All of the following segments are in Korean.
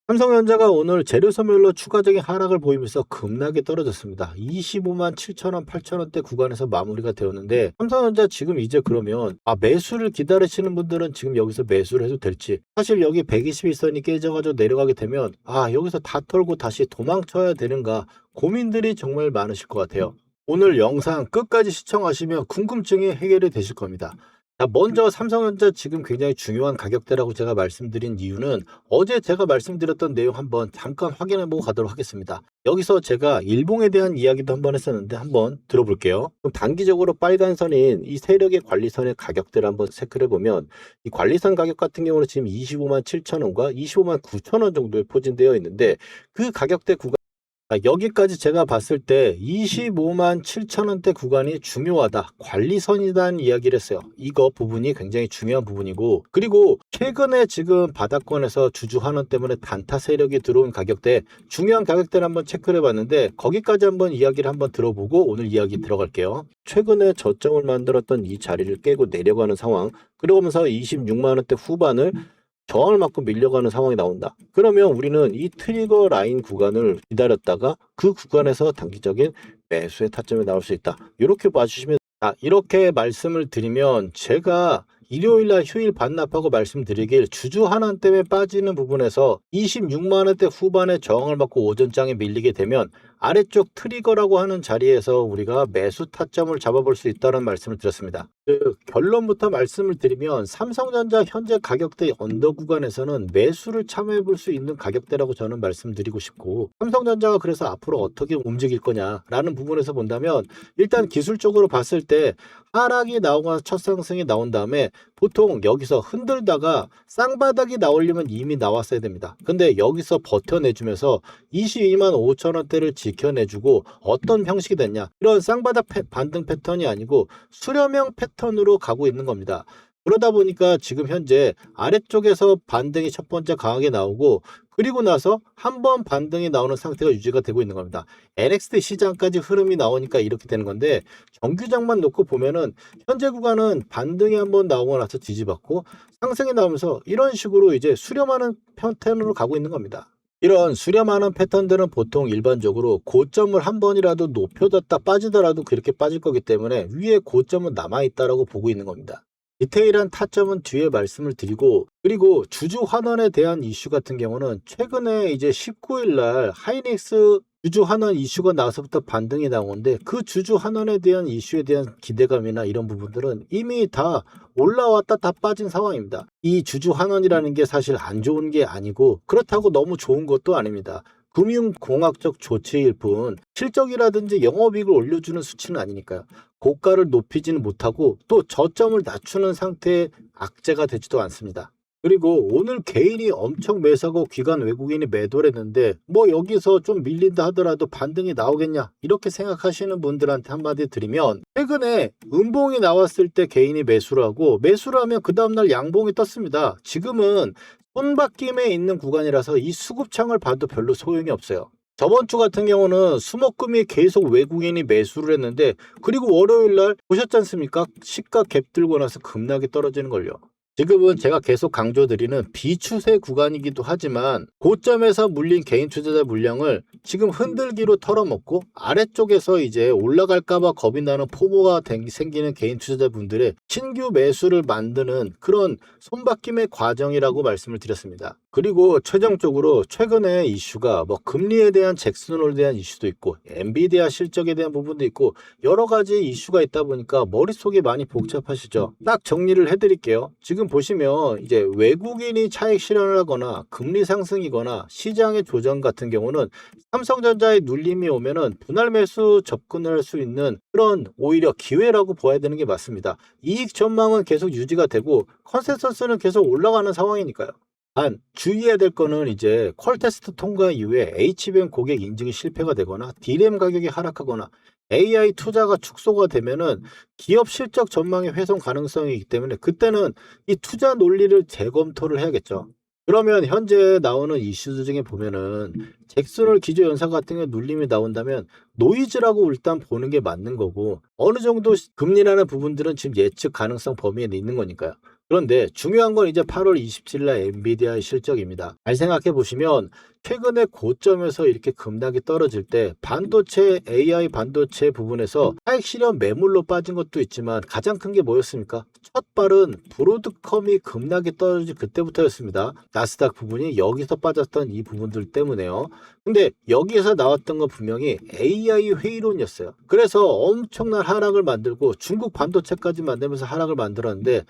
삼성전자가 오늘 재료 소멸로 추가적인 하락을 보이면서 급락이 떨어졌습니다. 25만 7천 원, 8천 원대 구간에서 마무리가 되었는데 삼성전자 지금 이제 그러면 매수를 기다리시는 분들은 지금 여기서 매수를 해도 될지, 사실 여기 121선이 깨져가지고 내려가게 되면 여기서 다 털고 다시 도망쳐야 되는가 고민들이 정말 많으실 것 같아요. 오늘 영상 끝까지 시청하시면 궁금증이 해결이 되실 겁니다. 자, 먼저 삼성전자 지금 굉장히 중요한 가격대라고 제가 말씀드린 이유는 어제 제가 말씀드렸던 내용 한번 잠깐 확인해 보고 가도록 하겠습니다. 여기서 제가 일봉에 대한 이야기도 한번 했었는데 한번 들어볼게요. 그럼 단기적으로 빨간 선인 이 세력의 관리선의 가격대를 한번 체크를 해보면 이 관리선 가격 같은 경우는 지금 25만 7천 원과 25만 9천 원 정도에 포진되어 있는데 그 가격대 구간, 여기까지 제가 봤을 때 25만 7천 원대 구간이 중요하다, 관리선이라는 이야기를 했어요. 이거 부분이 굉장히 중요한 부분이고, 그리고 최근에 지금 바닥권에서 주주 환원 때문에 단타 세력이 들어온 가격대, 중요한 가격대를 한번 체크를 해봤는데 거기까지 한번 이야기를 한번 들어보고 오늘 이야기 들어갈게요. 최근에 저점을 만들었던 이 자리를 깨고 내려가는 상황, 그러면서 26만 원대 후반을 저항을 맞고 밀려가는 상황이 나온다. 그러면 우리는 이 트리거 라인 구간을 기다렸다가 그 구간에서 단기적인 매수의 타점이 나올 수 있다. 이렇게 봐주시면, 이렇게 말씀을 드리면 제가 일요일날 휴일 반납하고 말씀드리길, 주주 환원 때문에 빠지는 부분에서 26만 원대 후반에 저항을 받고 오전장에 밀리게 되면 아래쪽 트리거라고 하는 자리에서 우리가 매수 타점을 잡아볼 수 있다는 말씀을 드렸습니다. 결론부터 말씀을 드리면 삼성전자 현재 가격대 언더 구간에서는 매수를 참여해 볼 수 있는 가격대라고 저는 말씀드리고 싶고, 삼성전자가 그래서 앞으로 어떻게 움직일 거냐라는 부분에서 본다면 일단 기술적으로 봤을 때 하락이 나오거나 첫 상승이 나온 다음에 보통 여기서 흔들다가 쌍바닥이 나오려면 이미 나왔어야 됩니다. 근데 여기서 버텨내주면서 22만 5천 원대를 지켜내주고 어떤 형식이 됐냐, 이런 쌍바닥 반등 패턴이 아니고 수렴형 패턴으로 가고 있는 겁니다. 그러다 보니까 지금 현재 아래쪽에서 반등이 첫 번째 강하게 나오고, 그리고 나서 한 번 반등이 나오는 상태가 유지가 되고 있는 겁니다. NXT 시장까지 흐름이 나오니까 이렇게 되는 건데, 정규장만 놓고 보면은 현재 구간은 반등이 한번 나오고 나서 뒤집었고 상승이 나오면서 이런 식으로 이제 수렴하는 패턴으로 가고 있는 겁니다. 이런 수렴하는 패턴들은 보통 일반적으로 고점을 한 번이라도 높여뒀다 빠지더라도 그렇게 빠질 거기 때문에 위에 고점은 남아있다라고 보고 있는 겁니다. 디테일한 타점은 뒤에 말씀을 드리고, 그리고 주주 환원에 대한 이슈 같은 경우는 최근에 이제 19일 날 하이닉스 주주 환원 이슈가 나서부터 반등이 나오는데, 그 주주 환원에 대한 이슈에 대한 기대감이나 이런 부분들은 이미 다 올라왔다 다 빠진 상황입니다. 이 주주 환원이라는 게 사실 안 좋은 게 아니고 그렇다고 너무 좋은 것도 아닙니다. 금융공학적 조치일 뿐 실적이라든지 영업이익을 올려주는 수치는 아니니까요. 고가를 높이지는 못하고 또 저점을 낮추는 상태의 악재가 되지도 않습니다. 그리고 오늘 개인이 엄청 매수하고 기관 외국인이 매도를 했는데 여기서 좀 밀린다 하더라도 반등이 나오겠냐, 이렇게 생각하시는 분들한테 한마디 드리면, 최근에 음봉이 나왔을 때 개인이 매수를 하고 매수를 하면 그 다음날 양봉이 떴습니다. 지금은 손바뀜에 있는 구간이라서 이 수급창을 봐도 별로 소용이 없어요. 저번 주 같은 경우는 수목금이 계속 외국인이 매수를 했는데, 그리고 월요일날 보셨지 않습니까? 시가 갭 들고 나서 급락이 떨어지는 걸요. 지금은 제가 계속 강조드리는 비추세 구간이기도 하지만 고점에서 물린 개인 투자자 물량을 지금 흔들기로 털어먹고 아래쪽에서 이제 올라갈까봐 겁이 나는 포모가 생기는 개인 투자자분들의 신규 매수를 만드는 그런 손바뀜의 과정이라고 말씀을 드렸습니다. 그리고 최종적으로 최근에 이슈가 금리에 대한 잭슨홀에 대한 이슈도 있고 엔비디아 실적에 대한 부분도 있고 여러 가지 이슈가 있다 보니까 머릿속이 많이 복잡하시죠. 딱 정리를 해드릴게요. 지금 보시면 이제 외국인이 차익 실현을 하거나 금리 상승이거나 시장의 조정 같은 경우는 삼성전자의 눌림이 오면은 분할 매수 접근을 할 수 있는 그런 오히려 기회라고 봐야 되는 게 맞습니다. 이익 전망은 계속 유지가 되고 컨센서스는 계속 올라가는 상황이니까요. 단 주의해야 될 거는 이제 퀄 테스트 통과 이후에 HBM 고객 인증이 실패가 되거나 DRAM 가격이 하락하거나 AI 투자가 축소가 되면은 기업 실적 전망의 훼손 가능성이기 때문에 그때는 이 투자 논리를 재검토를 해야겠죠. 그러면 현재 나오는 이슈 중에 보면은 잭슨홀 기조 연사 같은 게 눌림이 나온다면 노이즈라고 일단 보는 게 맞는 거고, 어느 정도 금리라는 부분들은 지금 예측 가능성 범위에 있는 거니까요. 그런데 중요한 건 이제 8월 27일 날 엔비디아의 실적입니다. 잘 생각해 보시면 최근에 고점에서 이렇게 급락이 떨어질 때 반도체, AI 반도체 부분에서 차익 실현 매물로 빠진 것도 있지만 가장 큰 게 뭐였습니까? 첫 발은 브로드컴이 급락이 떨어질 그때부터였습니다. 나스닥 부분이 여기서 빠졌던 이 부분들 때문에요. 근데 여기에서 나왔던 건 분명히 AI 회의론이었어요. 그래서 엄청난 하락을 만들고 중국 반도체까지 만들면서 하락을 만들었는데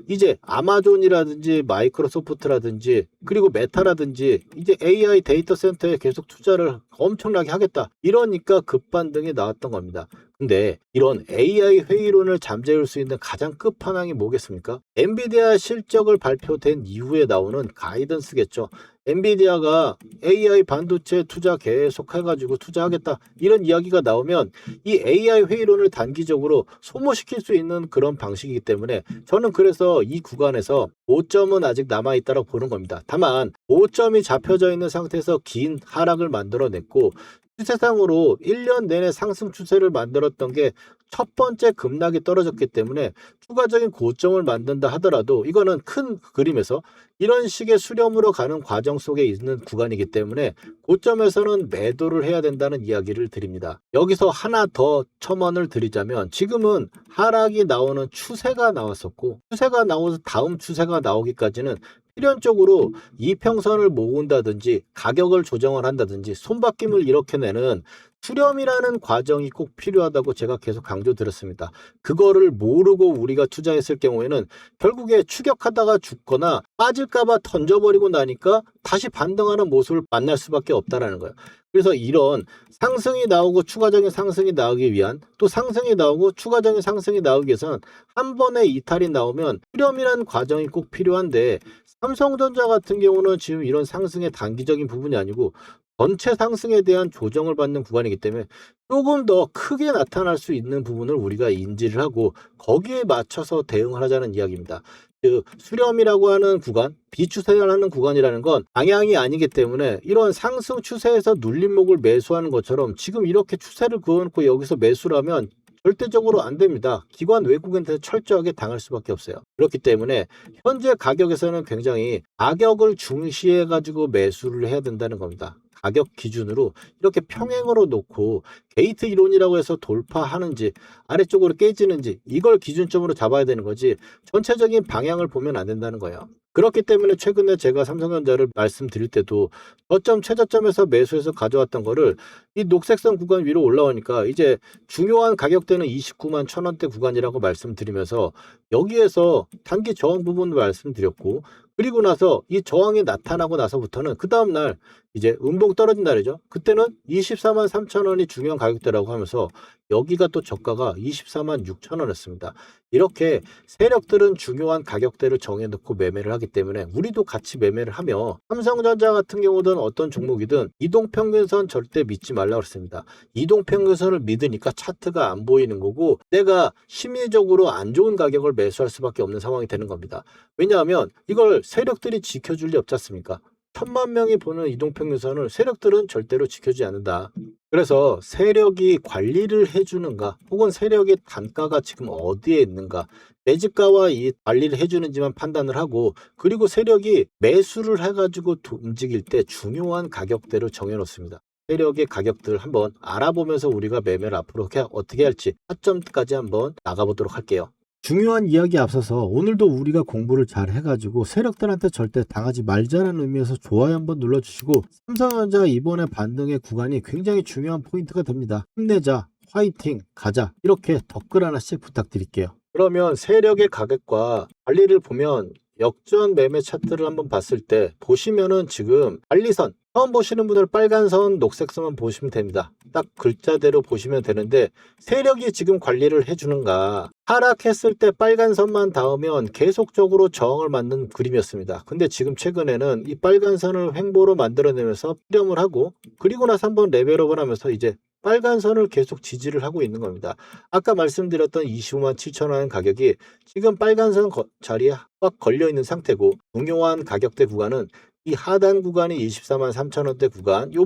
이제 아마존이라든지 마이크로소프트라든지 그리고 메타라든지 이제 AI 데이터 센터에 계속 투자를 엄청나게 하겠다. 이러니까 급반등이 나왔던 겁니다. 근데 이런 AI 회의론을 잠재울 수 있는 가장 끝판왕이 뭐겠습니까? 엔비디아 실적을 발표된 이후에 나오는 가이던스겠죠. 엔비디아가 AI 반도체 투자 계속 해가지고 투자하겠다 이런 이야기가 나오면 이 AI 회의론을 단기적으로 소모시킬 수 있는 그런 방식이기 때문에 저는 그래서 이 구간에서 5점은 아직 남아있다고 보는 겁니다. 다만 5점이 잡혀져 있는 상태에서 긴 하락을 만들어냈고 추세상으로 1년 내내 상승 추세를 만들었던 게 첫 번째 급락이 떨어졌기 때문에 추가적인 고점을 만든다 하더라도 이거는 큰 그림에서 이런 식의 수렴으로 가는 과정 속에 있는 구간이기 때문에 고점에서는 매도를 해야 된다는 이야기를 드립니다. 여기서 하나 더 첨언을 드리자면 지금은 하락이 나오는 추세가 나왔었고 추세가 나오서 다음 추세가 나오기까지는 필연적으로 이평선을 모은다든지 가격을 조정을 한다든지 손바뀜을 이렇게 내는 수렴이라는 과정이 꼭 필요하다고 제가 계속 강조드렸습니다. 그거를 모르고 우리가 투자했을 경우에는 결국에 추격하다가 죽거나 빠질까봐 던져버리고 나니까 다시 반등하는 모습을 만날 수밖에 없다라는 거예요. 그래서 이런 상승이 나오고 추가적인 상승이 나오기 위한 또 상승이 나오고 추가적인 상승이 나오기 위해서는 한 번에 이탈이 나오면 수렴이라는 과정이 꼭 필요한데 삼성전자 같은 경우는 지금 이런 상승의 단기적인 부분이 아니고 전체 상승에 대한 조정을 받는 구간이기 때문에 조금 더 크게 나타날 수 있는 부분을 우리가 인지를 하고 거기에 맞춰서 대응을 하자는 이야기입니다. 그 수렴이라고 하는 구간, 비추세를 하는 구간이라는 건 방향이 아니기 때문에 이런 상승 추세에서 눌림목을 매수하는 것처럼 지금 이렇게 추세를 그어놓고 여기서 매수라면 절대적으로 안 됩니다. 기관 외국인한테 철저하게 당할 수밖에 없어요. 그렇기 때문에 현재 가격에서는 굉장히 가격을 중시해 가지고 매수를 해야 된다는 겁니다. 가격 기준으로 이렇게 평행으로 놓고 게이트 이론이라고 해서 돌파하는지 아래쪽으로 깨지는지 이걸 기준점으로 잡아야 되는 거지 전체적인 방향을 보면 안 된다는 거예요. 그렇기 때문에 최근에 제가 삼성전자를 말씀드릴 때도 저점 최저점에서 매수해서 가져왔던 거를 이 녹색선 구간 위로 올라오니까 이제 중요한 가격대는 29만 1,000원대 구간이라고 말씀드리면서 여기에서 단기 저항 부분을 말씀드렸고 그리고 나서 이 저항이 나타나고 나서부터는 그 다음날 이제 음봉 떨어진 날이죠. 그때는 24만 3,000원이 중요한 가격대라고 하면서 여기가 또 저가가 24만 6,000원이었습니다. 이렇게 세력들은 중요한 가격대를 정해놓고 매매를 하기 때문에 우리도 같이 매매를 하며 삼성전자 같은 경우는 어떤 종목이든 이동평균선 절대 믿지 말라고 했습니다. 이동평균선을 믿으니까 차트가 안 보이는 거고 내가 심리적으로 안 좋은 가격을 매수할 수밖에 없는 상황이 되는 겁니다. 왜냐하면 이걸 세력들이 지켜줄 리 없지 않습니까? 1,000만 명이 보는 이동평균선을 세력들은 절대로 지켜주지 않는다. 그래서 세력이 관리를 해주는가 혹은 세력의 단가가 지금 어디에 있는가 매집가와 이 관리를 해주는지만 판단을 하고 그리고 세력이 매수를 해가지고 움직일 때 중요한 가격대를 정해놓습니다. 세력의 가격들을 한번 알아보면서 우리가 매매를 앞으로 어떻게 할지 타점까지 한번 나가보도록 할게요. 중요한 이야기 앞서서 오늘도 우리가 공부를 잘 해가지고 세력들한테 절대 당하지 말자는 의미에서 좋아요 한번 눌러주시고 삼성전자 이번에 반등의 구간이 굉장히 중요한 포인트가 됩니다. 힘내자, 화이팅, 가자 이렇게 댓글 하나씩 부탁드릴게요. 그러면 세력의 가격과 관리를 보면 역전 매매 차트를 한번 봤을 때 보시면은 지금 관리선 처음 보시는 분들 빨간 선, 녹색 선만 보시면 됩니다. 딱 글자대로 보시면 되는데 세력이 지금 관리를 해주는가 하락했을 때 빨간 선만 닿으면 계속적으로 저항을 맞는 그림이었습니다. 근데 지금 최근에는 이 빨간 선을 횡보로 만들어내면서 수렴을 하고 그리고 나서 한번 레벨업을 하면서 이제 빨간 선을 계속 지지를 하고 있는 겁니다. 아까 말씀드렸던 25만 7천원 가격이 지금 빨간 선 자리에 꽉 걸려 있는 상태고 중요한 가격대 구간은 이 하단 구간이 24만 3천 원대 구간, 요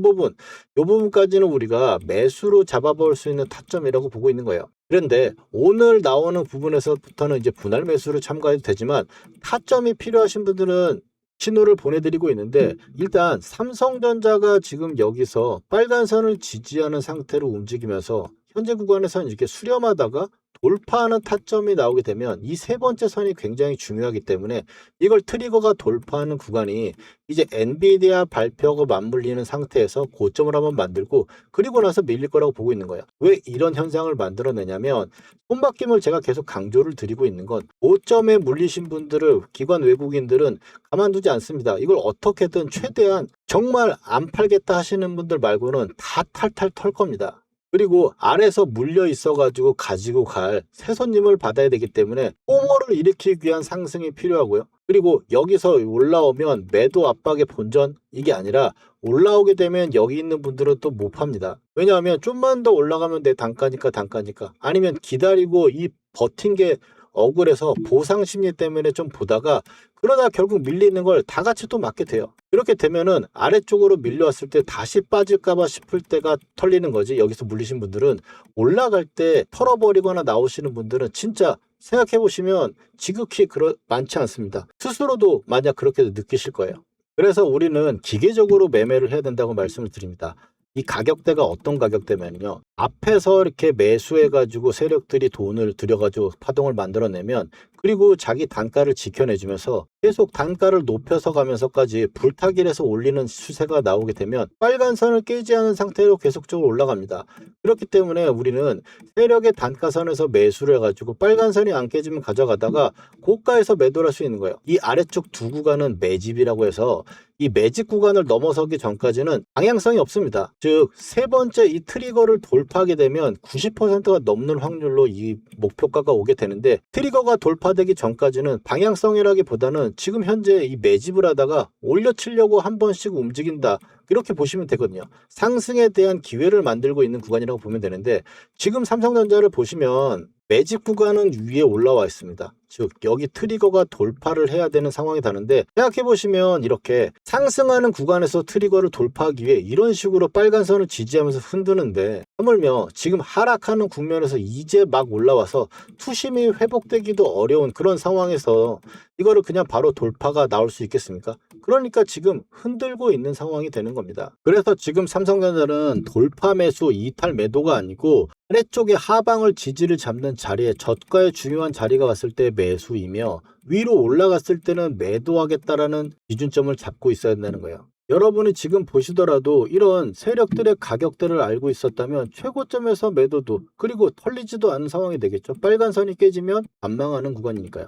부분까지는 우리가 매수로 잡아볼 수 있는 타점이라고 보고 있는 거예요. 그런데 오늘 나오는 부분에서부터는 이제 분할 매수를 참가해도 되지만 타점이 필요하신 분들은 신호를 보내드리고 있는데, 일단 삼성전자가 지금 여기서 빨간 선을 지지하는 상태로 움직이면서 현재 구간에서는 이렇게 수렴하다가 돌파하는 타점이 나오게 되면 이 세 번째 선이 굉장히 중요하기 때문에 이걸 트리거가 돌파하는 구간이 이제 엔비디아 발표하고 맞물리는 상태에서 고점을 한번 만들고 그리고 나서 밀릴 거라고 보고 있는 거예요. 왜 이런 현상을 만들어내냐면, 손바뀜을 제가 계속 강조를 드리고 있는 건 고점에 물리신 분들을 기관 외국인들은 가만두지 않습니다. 이걸 어떻게든 최대한 정말 안 팔겠다 하시는 분들 말고는 다 탈탈 털 겁니다. 그리고 아래서 물려 있어가지고 가지고 갈 새손님을 받아야 되기 때문에 포모를 일으키기 위한 상승이 필요하고요. 그리고 여기서 올라오면 매도 압박의 본전, 이게 아니라 올라오게 되면 여기 있는 분들은 또 못 팝니다. 왜냐하면 좀만 더 올라가면 내 단가니까 아니면 기다리고 이 버틴 게 억울해서 보상 심리 때문에 좀 보다가 그러다 결국 밀리는 걸 다 같이 또 맞게 돼요. 이렇게 되면은 아래쪽으로 밀려왔을 때 다시 빠질까봐 싶을 때가 털리는 거지. 여기서 물리신 분들은 올라갈 때 털어버리거나 나오시는 분들은 진짜 생각해 보시면 지극히 많지 않습니다. 스스로도 만약 그렇게 느끼실 거예요. 그래서 우리는 기계적으로 매매를 해야 된다고 말씀을 드립니다. 이 가격대가 어떤 가격대면요, 앞에서 이렇게 매수해가지고 세력들이 돈을 들여가지고 파동을 만들어내면, 그리고 자기 단가를 지켜내주면서 계속 단가를 높여서 가면서까지 불타기를 해서 올리는 추세가 나오게 되면 빨간 선을 깨지 않은 상태로 계속적으로 올라갑니다. 그렇기 때문에 우리는 세력의 단가선에서 매수를 해가지고 빨간 선이 안 깨지면 가져가다가 고가에서 매도를 할 수 있는 거예요. 이 아래쪽 두 구간은 매집이라고 해서 이 매집 구간을 넘어서기 전까지는 방향성이 없습니다. 즉, 세 번째 이 트리거를 돌파하게 되면 90%가 넘는 확률로 이 목표가가 오게 되는데, 트리거가 돌파되기 전까지는 방향성이라기보다는 지금 현재 이 매집을 하다가 올려치려고 한 번씩 움직인다, 이렇게 보시면 되거든요. 상승에 대한 기회를 만들고 있는 구간이라고 보면 되는데, 지금 삼성전자를 보시면 매집 구간은 위에 올라와 있습니다. 즉, 여기 트리거가 돌파를 해야 되는 상황이 되는데, 생각해보시면 이렇게 상승하는 구간에서 트리거를 돌파하기 위해 이런 식으로 빨간 선을 지지하면서 흔드는데, 하물며 지금 하락하는 국면에서 이제 막 올라와서 투심이 회복되기도 어려운 그런 상황에서 이거를 그냥 바로 돌파가 나올 수 있겠습니까? 그러니까 지금 흔들고 있는 상황이 되는 겁니다. 그래서 지금 삼성전자는 돌파 매수, 이탈 매도가 아니고 아래쪽에 하방을 지지를 잡는 자리에, 저가의 중요한 자리가 왔을 때 매수이며 위로 올라갔을 때는 매도하겠다라는 기준점을 잡고 있어야 된다는 거예요. 여러분이 지금 보시더라도 이런 세력들의 가격대를 알고 있었다면 최고점에서 매도도, 그리고 털리지도 않은 상황이 되겠죠. 빨간 선이 깨지면 반망하는 구간이니까요.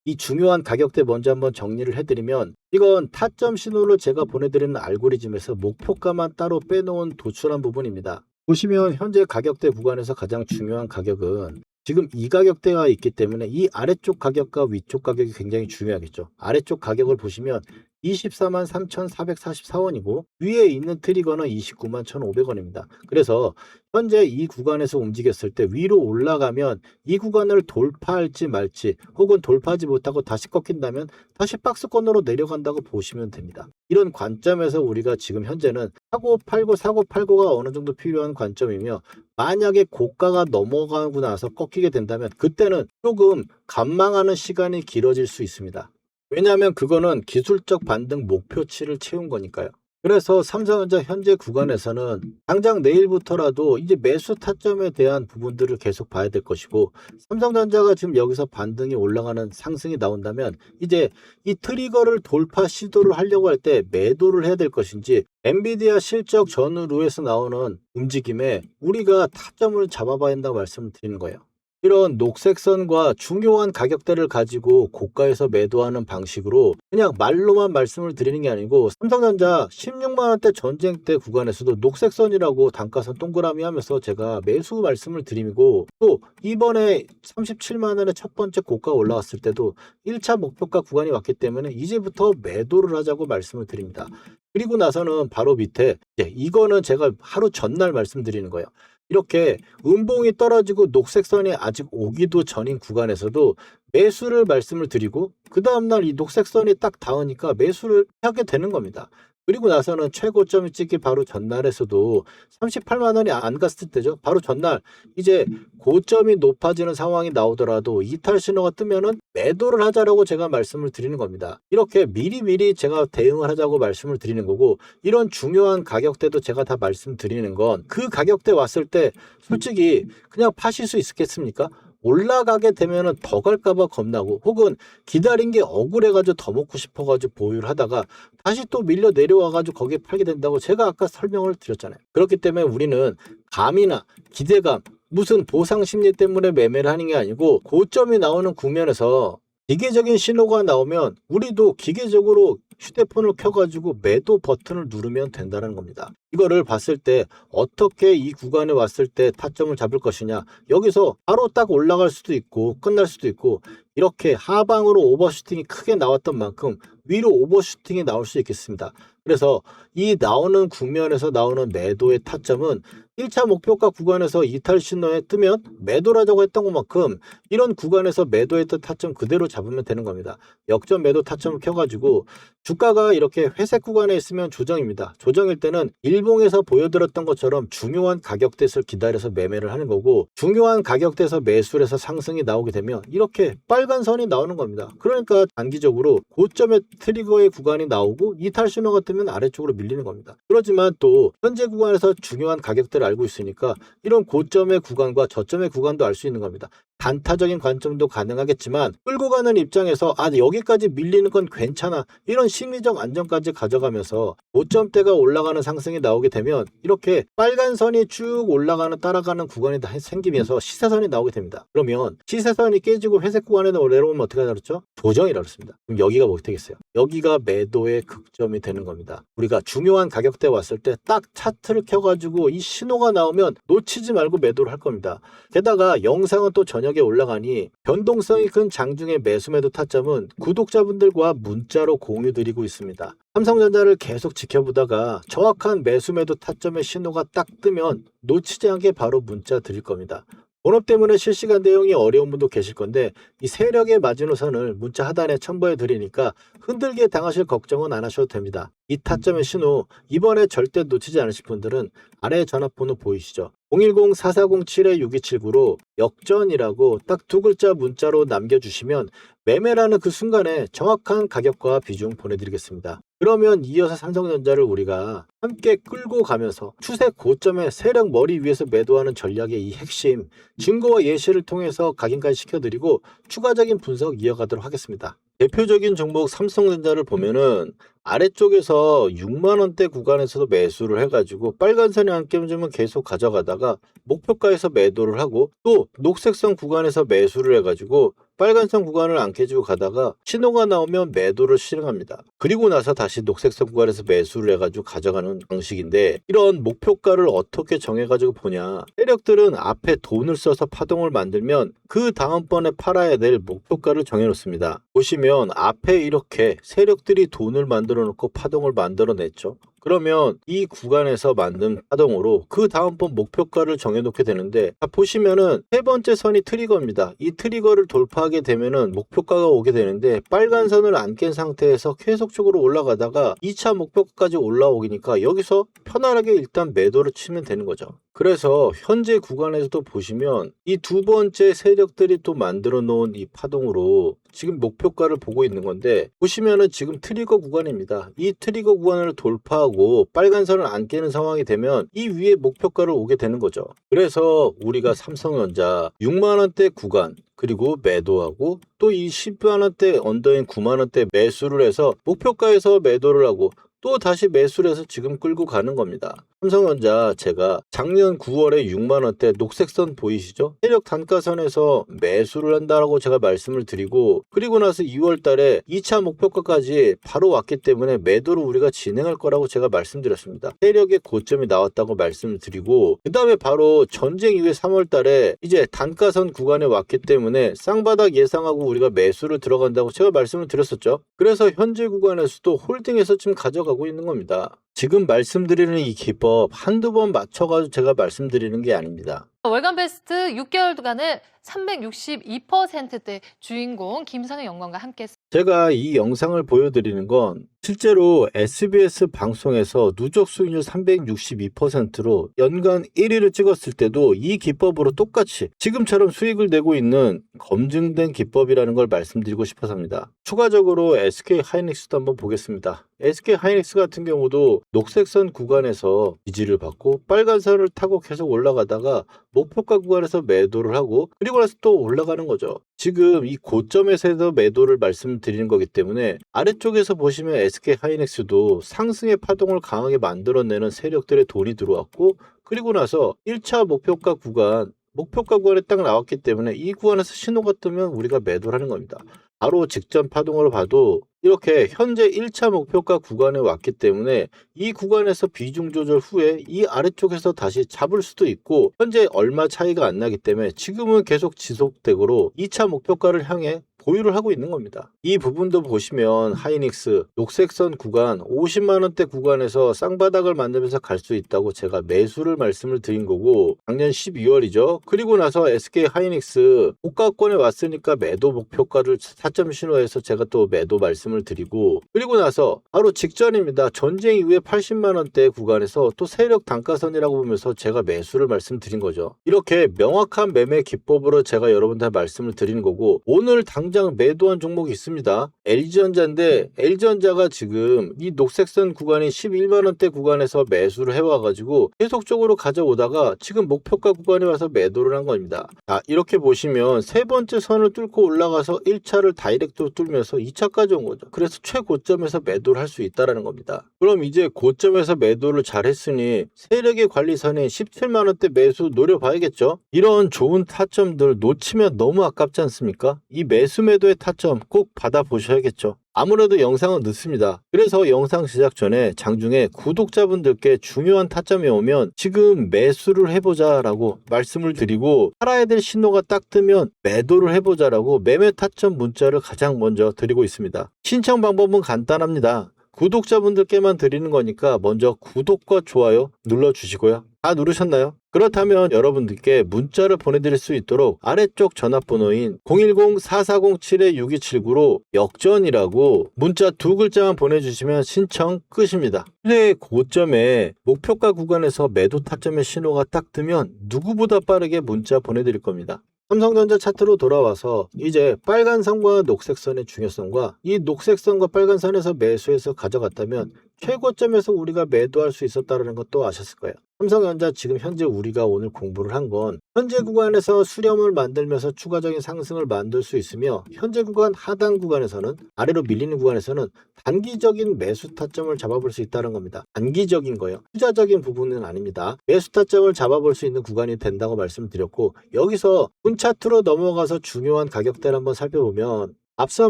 이 중요한 가격대 먼저 한번 정리를 해드리면, 이건 타점 신호를 제가 보내드리는 알고리즘에서 목표가만 따로 빼놓은 도출한 부분입니다. 보시면 현재 가격대 구간에서 가장 중요한 가격은 지금 이 가격대가 있기 때문에 이 아래쪽 가격과 위쪽 가격이 굉장히 중요하겠죠. 아래쪽 가격을 보시면 24만 3,444원이고 위에 있는 트리거는 29만 1,500원입니다. 그래서 현재 이 구간에서 움직였을 때 위로 올라가면 이 구간을 돌파할지 말지, 혹은 돌파하지 못하고 다시 꺾인다면 다시 박스권으로 내려간다고 보시면 됩니다. 이런 관점에서 우리가 지금 현재는 사고 팔고가 어느 정도 필요한 관점이며, 만약에 고가가 넘어가고 나서 꺾이게 된다면 그때는 조금 관망하는 시간이 길어질 수 있습니다. 왜냐하면 그거는 기술적 반등 목표치를 채운 거니까요. 그래서 삼성전자 현재 구간에서는 당장 내일부터라도 이제 매수 타점에 대한 부분들을 계속 봐야 될 것이고, 삼성전자가 지금 여기서 반등이 올라가는 상승이 나온다면 이제 이 트리거를 돌파 시도를 하려고 할 때 매도를 해야 될 것인지, 엔비디아 실적 전후로에서 나오는 움직임에 우리가 타점을 잡아봐야 한다고 말씀을 드리는 거예요. 이런 녹색선과 중요한 가격대를 가지고 고가에서 매도하는 방식으로 그냥 말로만 말씀을 드리는 게 아니고, 삼성전자 16만원대 전쟁 때 구간에서도 녹색선이라고 단가선 동그라미 하면서 제가 매수 말씀을 드리고, 또 이번에 37만원의 첫 번째 고가 올라왔을 때도 1차 목표가 구간이 왔기 때문에 이제부터 매도를 하자고 말씀을 드립니다. 그리고 나서는 바로 밑에, 이거는 제가 하루 전날 말씀드리는 거예요. 이렇게 음봉이 떨어지고 녹색선이 아직 오기도 전인 구간에서도 매수를 말씀을 드리고 그 다음날 이 녹색선이 딱 닿으니까 매수를 하게 되는 겁니다. 그리고 나서는 최고점이 찍기 바로 전날에서도 38만 원이 안 갔을 때죠. 바로 전날 이제 고점이 높아지는 상황이 나오더라도 이탈 신호가 뜨면은 매도를 하자라고 제가 말씀을 드리는 겁니다. 이렇게 미리미리 제가 대응을 하자고 말씀을 드리는 거고, 이런 중요한 가격대도 제가 다 말씀드리는 건 그 가격대 왔을 때 솔직히 그냥 파실 수 있겠습니까? 올라가게 되면은 더 갈까봐 겁나고, 혹은 기다린 게 억울해가지고 더 먹고 싶어가지고 보유를 하다가 다시 또 밀려 내려와가지고 거기에 팔게 된다고 제가 아까 설명을 드렸잖아요. 그렇기 때문에 우리는 감이나 기대감, 무슨 보상 심리 때문에 매매를 하는 게 아니고, 고점이 나오는 국면에서 기계적인 신호가 나오면 우리도 기계적으로 휴대폰을 켜가지고 매도 버튼을 누르면 된다는 겁니다. 이거를 봤을 때 어떻게 이 구간에 왔을 때 타점을 잡을 것이냐, 여기서 바로 딱 올라갈 수도 있고 끝날 수도 있고, 이렇게 하방으로 오버슈팅이 크게 나왔던 만큼 위로 오버슈팅이 나올 수 있겠습니다. 그래서 이 나오는 국면에서 나오는 매도의 타점은 1차 목표가 구간에서 이탈 신호에 뜨면 매도라고 했던 것만큼 이런 구간에서 매도했던 타점 그대로 잡으면 되는 겁니다. 역전 매도 타점을 켜가지고 주가가 이렇게 회색 구간에 있으면 조정입니다. 조정일 때는 일봉에서 보여드렸던 것처럼 중요한 가격대에서 기다려서 매매를 하는 거고, 중요한 가격대에서 매수를 해서 상승이 나오게 되면 이렇게 빨간 선이 나오는 겁니다. 그러니까 단기적으로 고점의 트리거의 구간이 나오고 이탈 신호가 뜨면 아래쪽으로 밀리는 겁니다. 그렇지만 또 현재 구간에서 중요한 가격대를 알고 있으니까 이런 고점의 구간과 저점의 구간도 알 수 있는 겁니다. 단타적인 관점도 가능하겠지만 끌고 가는 입장에서 여기까지 밀리는 건 괜찮아, 이런 심리적 안정까지 가져가면서 고점대가 올라가는 상승이 나오게 되면 이렇게 빨간 선이 쭉 올라가는 따라가는 구간이 다 생기면서 시세선이 나오게 됩니다. 그러면 시세선이 깨지고 회색 구간에 내려오면 어떻게 하냐 그랬죠? 조정이라고 했습니다. 그럼 여기가 뭐 되겠어요? 여기가 매도의 극점이 되는 겁니다. 우리가 중요한 가격대 왔을 때 딱 차트를 켜가지고 이 신호가 나오면 놓치지 말고 매도를 할 겁니다. 게다가 영상은 또 저녁에 올라가니 변동성이 큰 장중의 매수 매도 타점은 구독자분들과 문자로 공유 드리고 있습니다. 삼성전자를 계속 지켜보다가 정확한 매수 매도 타점의 신호가 딱 뜨면 놓치지 않게 바로 문자 드릴 겁니다. 본업 때문에 실시간 대응이 어려운 분도 계실 건데 이 세력의 마지노선을 문자 하단에 첨부해 드리니까 흔들게 당하실 걱정은 안 하셔도 됩니다. 이 타점의 신호 이번에 절대 놓치지 않으실 분들은 아래 전화번호 보이시죠? 010-4407-6279로 역전이라고 딱 두 글자 문자로 남겨주시면 매매라는 그 순간에 정확한 가격과 비중 보내드리겠습니다. 그러면 이어서 삼성전자를 우리가 함께 끌고 가면서 추세 고점에 세력 머리 위에서 매도하는 전략의 이 핵심 증거와 예시를 통해서 각인까지 시켜드리고 추가적인 분석 이어가도록 하겠습니다. 대표적인 종목 삼성전자를 보면은 아래쪽에서 6만원대 구간에서도 매수를 해가지고 빨간선이 안 깨지면 계속 가져가다가 목표가에서 매도를 하고, 또 녹색선 구간에서 매수를 해가지고 빨간선 구간을 안 깨지고 가다가 신호가 나오면 매도를 실행합니다. 그리고 나서 다시 녹색선 구간에서 매수를 해가지고 가져가는 방식인데, 이런 목표가를 어떻게 정해가지고 보냐, 세력들은 앞에 돈을 써서 파동을 만들면 그 다음번에 팔아야 될 목표가를 정해놓습니다. 보시면 앞에 이렇게 세력들이 돈을 만들어 놓고 파동을 만들어냈죠. 그러면 이 구간에서 만든 파동으로 그 다음번 목표가를 정해놓게 되는데, 보시면은 세 번째 선이 트리거입니다. 이 트리거를 돌파하게 되면은 목표가가 오게 되는데, 빨간 선을 안 깬 상태에서 계속적으로 올라가다가 2차 목표가까지 올라오기니까 여기서 편안하게 일단 매도를 치면 되는 거죠. 그래서 현재 구간에서도 보시면 이 두 번째 세력들이 또 만들어 놓은 이 파동으로 지금 목표가를 보고 있는 건데, 보시면은 지금 트리거 구간입니다. 이 트리거 구간을 돌파하고 빨간 선을 안 깨는 상황이 되면 이 위에 목표가를 오게 되는 거죠. 그래서 우리가 삼성전자 6만원대 구간 그리고 매도하고, 또 이 10만원대 언더인 9만원대 매수를 해서 목표가에서 매도를 하고 또 다시 매수를 해서 지금 끌고 가는 겁니다. 삼성전자 제가 작년 9월에 6만원대 녹색선 보이시죠? 세력 단가선에서 매수를 한다라고 제가 말씀을 드리고, 그리고 나서 2월 달에 2차 목표가까지 바로 왔기 때문에 매도를 우리가 진행할 거라고 제가 말씀드렸습니다. 세력의 고점이 나왔다고 말씀을 드리고, 그 다음에 바로 전쟁 이후에 3월 달에 이제 단가선 구간에 왔기 때문에 쌍바닥 예상하고 우리가 매수를 들어간다고 제가 말씀을 드렸었죠. 그래서 현재 구간에서도 홀딩해서 지금 가져가 올라가고 있는 겁니다. 지금 말씀드리는 이 기법 한두 번 맞춰가지고 제가 말씀드리는 게 아닙니다. 월간 베스트 6개월간을 362%대 주인공 김선영 연구원과 함께 제가 이 영상을 보여드리는 건 실제로 SBS 방송에서 누적 수익률 362%로 연간 1위를 찍었을 때도 이 기법으로 똑같이 지금처럼 수익을 내고 있는 검증된 기법이라는 걸 말씀드리고 싶어서입니다. 추가적으로 SK 하이닉스도 한번 보겠습니다. SK 하이닉스 같은 경우도 녹색선 구간에서 지지를 받고 빨간선을 타고 계속 올라가다가 목표가 구간에서 매도를 하고 그리고 나서 또 올라가는 거죠. 지금 이 고점에서 매도를 말씀드리는 거기 때문에 아래쪽에서 보시면 SK 하이닉스도 상승의 파동을 강하게 만들어내는 세력들의 돈이 들어왔고 그리고 나서 1차 목표가 구간에 딱 나왔기 때문에 이 구간에서 신호가 뜨면 우리가 매도를 하는 겁니다. 바로 직전 파동으로 봐도 이렇게 현재 1차 목표가 구간에 왔기 때문에 이 구간에서 비중 조절 후에 이 아래쪽에서 다시 잡을 수도 있고 현재 얼마 차이가 안 나기 때문에 지금은 계속 지속되고로 2차 목표가를 향해 보유를 하고 있는 겁니다. 이 부분도 보시면 하이닉스 녹색선 구간 50만원대 구간에서 쌍바닥을 만들면서 갈 수 있다고 제가 매수를 말씀을 드린 거고 작년 12월이죠. 그리고 나서 SK 하이닉스 고가권에 왔으니까 매도 목표가를 4점 신호해서 제가 또 매도 말씀을 드리고 그리고 나서 바로 직전입니다. 전쟁 이후에 80만원대 구간에서 또 세력 단가선이라고 보면서 제가 매수를 말씀드린 거죠. 이렇게 명확한 매매 기법으로 제가 여러분들 말씀을 드리는 거고 오늘 당장 매도한 종목이 있습니다. LG전자인데 LG전자가 지금 이 녹색선 구간이 11만원대 구간에서 매수를 해와가지고 계속적으로 가져오다가 지금 목표가 구간에 와서 매도를 한 겁니다. 자, 이렇게 보시면 세 번째 선을 뚫고 올라가서 1차를 다이렉트로 뚫면서 2차까지 온 거죠. 그래서 최고점에서 매도를 할 수 있다는 겁니다. 그럼 이제 고점에서 매도를 잘했으니 세력의 관리선에 17만원대 매수 노려봐야겠죠. 이런 좋은 타점들 놓치면 너무 아깝지 않습니까? 이 매도의 타점 꼭 받아보셔야겠죠. 아무래도 영상은 늦습니다. 그래서 영상 제작 전에 장중에 구독자분들께 중요한 타점이 오면 지금 매수를 해보자 라고 말씀을 드리고 팔아야 될 신호가 딱 뜨면 매도를 해보자 라고 매매 타점 문자를 가장 먼저 드리고 있습니다. 신청 방법은 간단합니다. 구독자분들께만 드리는 거니까 먼저 구독과 좋아요 눌러주시고요. 다 누르셨나요? 그렇다면 여러분들께 문자를 보내드릴 수 있도록 아래쪽 전화번호인 010-4407-6279로 역전이라고 문자 두 글자만 보내주시면 신청 끝입니다. 현재 고점에 목표가 구간에서 매도 타점의 신호가 딱 뜨면 누구보다 빠르게 문자 보내드릴 겁니다. 삼성전자 차트로 돌아와서 이제 빨간선과 녹색선의 중요성과 이 녹색선과 빨간선에서 매수해서 가져갔다면 최고점에서 우리가 매도할 수 있었다는 것도 아셨을 거예요. 삼성전자 지금 현재 우리가 오늘 공부를 한 건 현재 구간에서 수렴을 만들면서 추가적인 상승을 만들 수 있으며 현재 구간 하단 구간에서는 아래로 밀리는 구간에서는 단기적인 매수 타점을 잡아볼 수 있다는 겁니다. 단기적인 거예요. 투자적인 부분은 아닙니다. 매수 타점을 잡아볼 수 있는 구간이 된다고 말씀드렸고 여기서 분차트로 넘어가서 중요한 가격대를 한번 살펴보면 앞서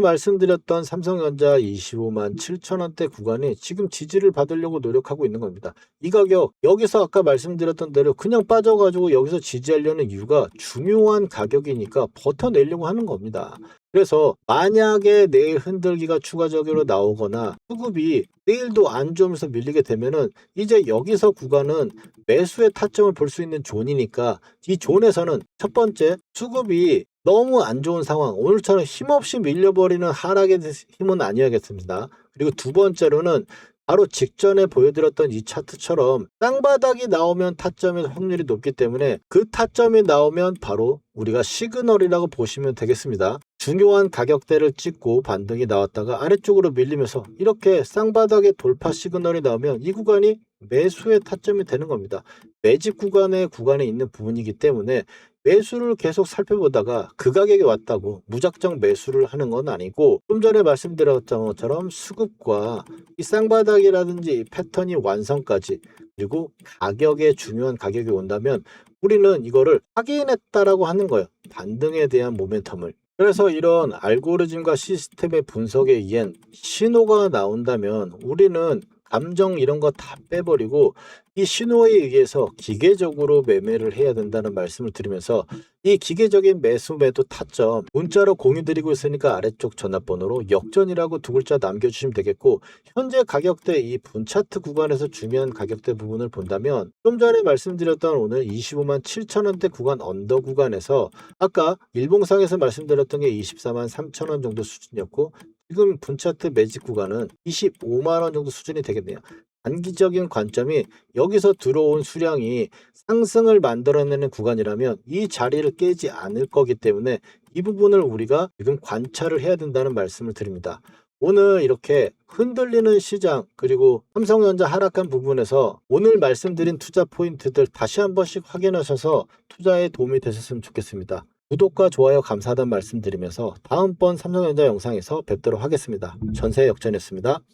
말씀드렸던 삼성전자 25만 7천원대 구간이 지금 지지를 받으려고 노력하고 있는 겁니다. 이 가격 여기서 아까 말씀드렸던 대로 그냥 빠져가지고 여기서 지지하려는 이유가 중요한 가격이니까 버텨내려고 하는 겁니다. 그래서 만약에 내일 흔들기가 추가적으로 나오거나 수급이 내일도 안 좋으면서 밀리게 되면은 이제 여기서 구간은 매수의 타점을 볼 수 있는 존이니까 이 존에서는 첫 번째 수급이 너무 안 좋은 상황 오늘처럼 힘없이 밀려버리는 하락의 힘은 아니어야겠습니다. 그리고 두 번째로는 바로 직전에 보여드렸던 이 차트처럼 쌍바닥이 나오면 타점의 확률이 높기 때문에 그 타점이 나오면 바로 우리가 시그널이라고 보시면 되겠습니다. 중요한 가격대를 찍고 반등이 나왔다가 아래쪽으로 밀리면서 이렇게 쌍바닥의 돌파 시그널이 나오면 이 구간이 매수의 타점이 되는 겁니다. 매집 구간에 있는 부분이기 때문에 매수를 계속 살펴보다가 그 가격에 왔다고 무작정 매수를 하는 건 아니고 좀 전에 말씀드렸던 것처럼 수급과 이 쌍바닥이라든지 패턴이 완성까지 그리고 가격에 중요한 가격이 온다면 우리는 이거를 확인했다라고 하는 거예요. 반등에 대한 모멘텀을. 그래서 이런 알고리즘과 시스템의 분석에 의한 신호가 나온다면 우리는 감정 이런 거 다 빼버리고 이 신호에 의해서 기계적으로 매매를 해야 된다는 말씀을 드리면서 이 기계적인 매수 매도 타점 문자로 공유 드리고 있으니까 아래쪽 전화번호로 역전이라고 두 글자 남겨주시면 되겠고, 현재 가격대 이 분차트 구간에서 중요한 가격대 부분을 본다면 좀 전에 말씀드렸던 오늘 25만 7천 원대 구간 언더 구간에서 아까 일봉상에서 말씀드렸던 게 24만 3천 원 정도 수준이었고, 지금 분차트 매직 구간은 25만 원 정도 수준이 되겠네요. 단기적인 관점이 여기서 들어온 수량이 상승을 만들어내는 구간이라면 이 자리를 깨지 않을 거기 때문에 이 부분을 우리가 지금 관찰을 해야 된다는 말씀을 드립니다. 오늘 이렇게 흔들리는 시장 그리고 삼성전자 하락한 부분에서 오늘 말씀드린 투자 포인트들 다시 한 번씩 확인하셔서 투자에 도움이 되셨으면 좋겠습니다. 구독과 좋아요 감사하다는 말씀드리면서 다음번 삼성전자 영상에서 뵙도록 하겠습니다. 전세 역전이었습니다.